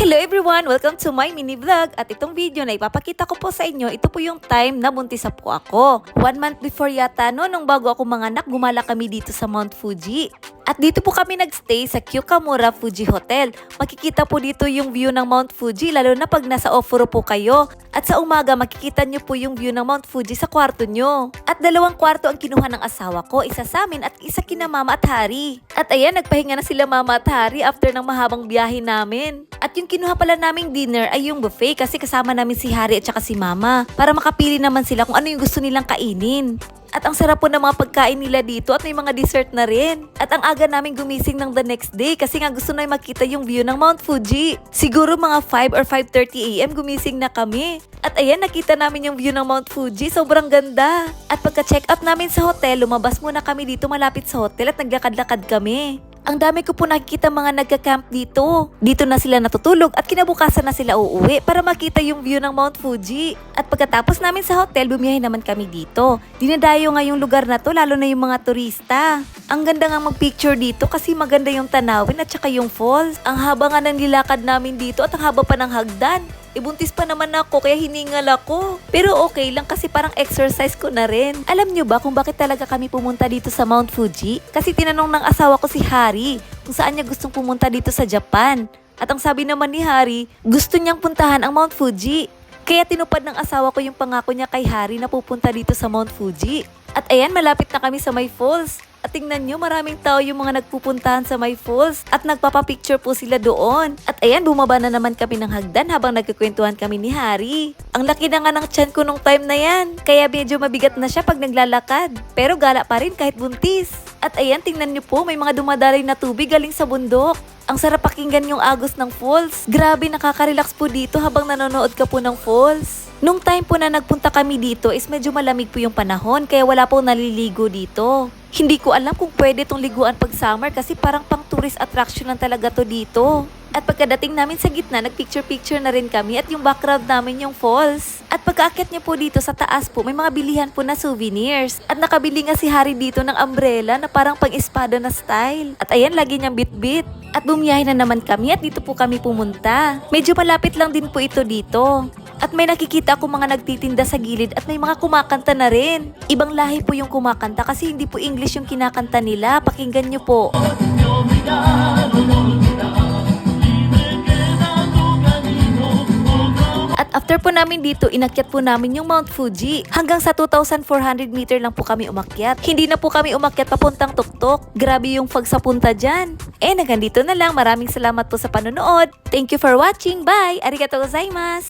Hello everyone! Welcome to my mini vlog. At itong video na ipapakita ko po sa inyo, ito po yung time na buntis po ako. 1 month before yata no, nung bago ako manganak, gumala kami dito sa Mount Fuji. At dito po kami nagstay sa Kyukamura Fuji Hotel. Makikita po dito yung view ng Mount Fuji, lalo na pag nasa Ofuro po kayo. At sa umaga, makikita nyo po yung view ng Mount Fuji sa kwarto nyo. At 2 kwarto ang kinuha ng asawa ko, isa sa amin at isa kina Mama at Hari. At ayan, nagpahinga na sila Mama at Hari after ng mahabang biyahe namin. At yung kinuha pala naming dinner ay yung buffet kasi kasama namin si Hari at saka si Mama para makapili naman sila kung ano yung gusto nilang kainin. At ang sarap po ng mga pagkain nila dito at may mga dessert na rin. At ang aga namin gumising ng the next day kasi nga gusto na makita yung view ng Mount Fuji. Siguro mga 5 or 5:30 AM gumising na kami. At ayan, nakita namin yung view ng Mount Fuji. Sobrang ganda. At pagka-check out namin sa hotel, lumabas muna kami dito malapit sa hotel at naglakad-lakad kami. Ang dami ko po nakikita mga nagka-camp dito. Dito na sila natutulog at kinabukasan na sila uuwi para makita yung view ng Mount Fuji. At pagkatapos namin sa hotel, bumiyahe naman kami dito. Dinadayo nga yung lugar na to, lalo na yung mga turista. Ang ganda nga mag-picture dito kasi maganda yung tanawin at saka yung falls. Ang haba nga ng nilakad namin dito at ang haba pa ng hagdan. Ibuntis pa naman ako kaya hiningal ako. Pero okay lang kasi parang exercise ko na rin. Alam nyo ba kung bakit talaga kami pumunta dito sa Mount Fuji? Kasi tinanong ng asawa ko si Hari kung saan niya gustong pumunta dito sa Japan. At ang sabi naman ni Hari, gusto niyang puntahan ang Mount Fuji. Kaya tinupad ng asawa ko yung pangako niya kay Hari na pupunta dito sa Mount Fuji. At ayan, malapit na kami sa may falls. At tingnan nyo, maraming tao yung mga nagpupuntahan sa may falls at nagpapapicture po sila doon. At ayan, bumaba na naman kami ng hagdan habang nagkukwentuhan kami ni Hari. Ang laki na nga ng tiyan ko nung time na yan, kaya medyo mabigat na siya pag naglalakad. Pero gala pa rin kahit buntis. At ayan, tingnan nyo po, may mga dumadaray na tubig galing sa bundok. Ang sarap pakinggan yung agos ng falls. Grabe, nakaka-relax po dito habang nanonood ka po ng falls. Nung time po na nagpunta kami dito is medyo malamig po yung panahon kaya wala po naliligo dito. Hindi ko alam kung pwede itong liguan pag summer kasi parang pang tourist attraction lang talaga to dito. At pagkadating namin sa gitna, nagpicture-picture na rin kami at yung background namin yung falls. At pagkaakyat niya po dito sa taas po, may mga bilihan po na souvenirs. At nakabili nga si Hari dito ng umbrella na parang pang-espada na style. At ayan, lagi niyang bit-bit. At bumiyahe na naman kami at dito po kami pumunta. Medyo malapit lang din po ito dito. At may nakikita ako mga nagtitinda sa gilid at may mga kumakanta na rin. Ibang lahi po yung kumakanta kasi hindi po English yung kinakanta nila. Pakinggan niyo po. At after po namin dito, inakyat po namin yung Mount Fuji. Hanggang sa 2,400 meter lang po kami umakyat. Hindi na po kami umakyat papuntang tuktok. Grabe yung fog sa punta dyan. Hanggang dito na lang. Maraming salamat po sa panonood. Thank you for watching. Bye! Arigatou gozaimasu!